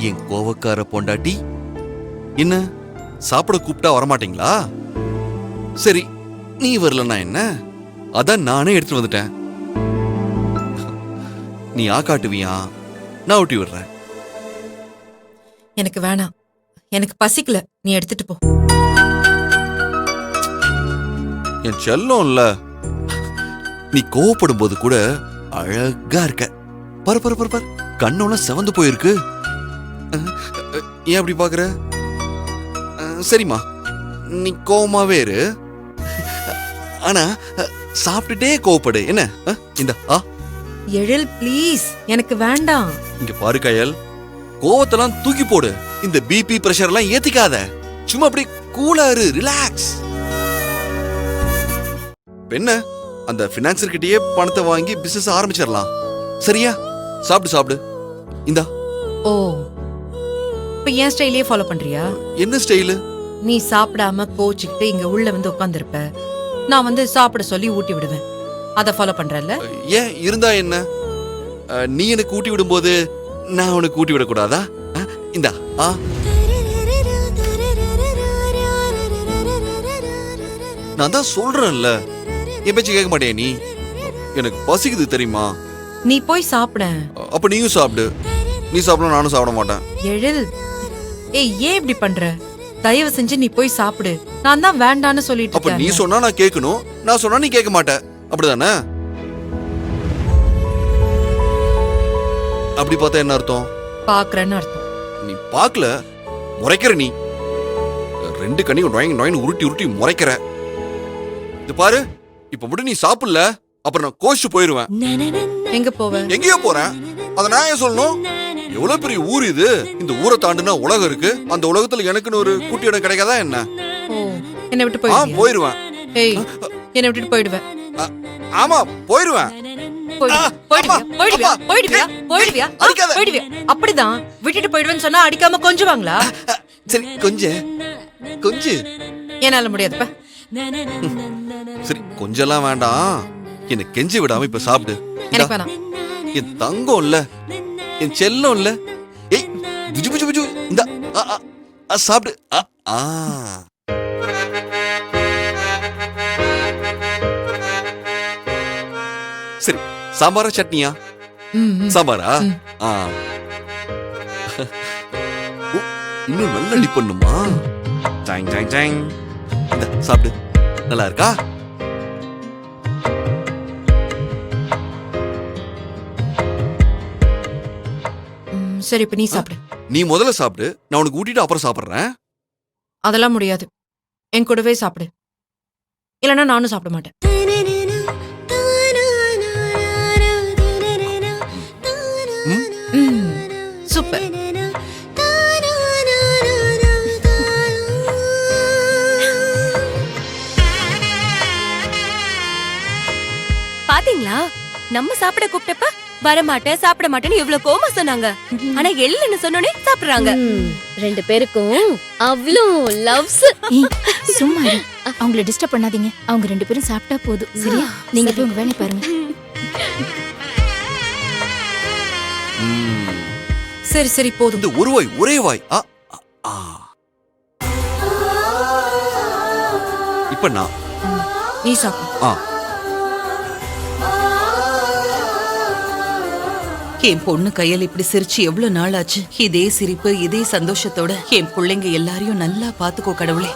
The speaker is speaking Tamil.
என் கோவக்கார பொண்டாட்டி. என்ன சாப்பிட கூப்பிட்டா வரமாட்டீங்களா? சரி, நீ வரலன்னா என்ன, அதான் நானே எடுத்துட்டு வந்துட்டேன். நீ ஆக்காட்டுவியா, நான் ஊட்டி விடுறேன். எனக்கு வேணாம், எனக்கு பசிக்கல, நீ எடுத்துட்டு போ. என் செல்லம் இல்ல, நீ கோவப்படும் போது கூட அழகா இருக்க. பரு பரு பரு பரு, கண்ணெல்லாம் செவந்து போயிருக்கு. ஏன் அப்படி பாக்குற? சரிம்மா, நீ கோவமாவே இரு, ஆனா சாப்பிட்டுட்டே கோவப்படு. என்ன இந்த எழில் ப்ளீஸ், எனக்கு வேண்டாம். இங்க பாரு கயல், கோவத்தெல்லாம் தூக்கி போடு. இந்த பிபி பிரஷர் எல்லாம் ஏத்திக்காத. சும்மா அப்படி கூலா இரு, ரிலாக்ஸ். என்ன, அந்த பினான்சர் கிட்டயே பணத்தை வாங்கி பிசினஸ் ஆரம்பிச்சிடலாம். சரியா? சாப்பிடு சாப்பிடு. இந்தா. ஓ, இப்ப ஏன் ஸ்டைலையே ஃபாலோ பண்றியா? என்ன ஸ்டைலு? நீ சாப்பிடாம கோச்சிக்கிட்டு இங்க உள்ள வந்து உட்கார்ந்திருப்ப, நான் வந்து சாப்பிட சொல்லி ஊட்டி விடுவேன். அத ஃபாலோ பண்றல்ல? ஏன் இருந்தா என்ன, நீ எனக்கு ஊட்டி விடும்போது நான் உனக்கு ஊட்டி விடக்கூடாதா? இந்தா. நான் தான் சொல்றேன்ல, என் பேச்சு கேட்க மாட்டேன் நீ. எனக்கு பசிக்குது தெரியுமா? நீ போய் சாப்பிட. அப்ப நீயும் சாப்பிடு. நீ சாப்பிட, நானும் சாப்பிட மாட்டேன். எழில், ஏய் ஏன் இப்படி பண்ற? தயவு செஞ்சு நீ போய் சாப்பிடு. நான் தான் வேண்டான்னு சொல்லிட்டு இருக்கேன். அப்ப நீ சொன்னா நான் கேட்கணும், நான் சொன்னா நீ கேட்க மாட்ட, அப்படிதானே? அப்படி பார்த்தா என்ன அர்த்தம்? பாக்குறேன்னு அர்த்தம். நீ பாக்கல, முறைக்கிற. நீ ரெண்டு கண்ணையும் நொயங்க நொயன்னு உருட்டி உருட்டி முறைக்கிற. இது பாரு, இப்ப மட்டும் நீ சாப்பிடல, அப்புறம் நான் கோச்சு போயிருவேன். எங்க போவ? எங்கேயோ போறேன், அத நான் ஏன் சொல்லணும்? எவ்வளவு பெரிய ஊர் இது. இந்த ஊரை தாண்டுனா உலகம் இருக்கு. அந்த உலகத்துல எனக்குன்னு ஒரு குட்டி இடம் கிடைக்காதா என்ன? என்ன விட்டு போயிருவேன். ஏய், என்ன விட்டுட்டு போயிடுவேன். ஆமா, போயிருவேன். அப்படிதான் விட்டுட்டு போயிடுவேன்னு சொன்னா அடிக்காம கொஞ்சுவாங்களா? சரி, கொஞ்சு. என்னால முடியாதுப்பா. சரி, கொஞ்செல்லாம் வேண்டாம். என்ன கெஞ்சி விடாம இப்ப சாப்பிடு. எனக்கு வேணாம். என் தங்கம் இல்ல, என் செல்லம் இல்ல. ஏய், புஜு புஜு புஜு, இந்த சாப்பிடு. சரி, சாம்பாரா சட்னியா? சாம்பாரா? இன்னும் நல்லா டிப் பண்ணுமா? டாங் டாங் டாங். இந்த சாப்பிடு. நல்லா இருக்கா? சரி, இப்ப நீ சாப்பிடு. நீ முதல்ல சாப்பிடு, நான் உனக்கு ஊட்டிட்டு அப்புறம் சாப்பிடுறேன். அதெல்லாம் முடியாது, என் கூடவே சாப்பிடு, இல்லைன்னா நானும் சாப்பிட மாட்டேன். சூப்பர். பாத்தீங்களா, நம்ம சாப்பிட கூப்பிட்டப்ப வரமாட்டேன் சாப்பிட மாட்டேன்னு இவ்வளவு கோமா சொன்னாங்க. ஆனா எள்ளுன்னு சொன்னோனே சாப்பிடுறாங்க. ரெண்டு பேருக்கும் அவ்வளோ லவ்ஸ். சும்மா அவங்கள டிஸ்டர்ப் பண்ணாதீங்க. அவங்க ரெண்டு பேரும் சாப்பிட்டா போதும். சரியா? நீங்க போய் உங்க வேலையை பாருங்க. சரி சரி, போதும். இந்த ஒரு வாய், ஒரே வாய். இப்ப நான். நீ சாப்பிடு. என் பொண்ணு கையில் இப்படி சிரிச்சு எவ்வளவு நாள் ஆச்சு. இதே சிரிப்பு, இதே சந்தோஷத்தோட என் பிள்ளைங்க எல்லாரையும் நல்லா பாத்துக்கோ கடவுளே.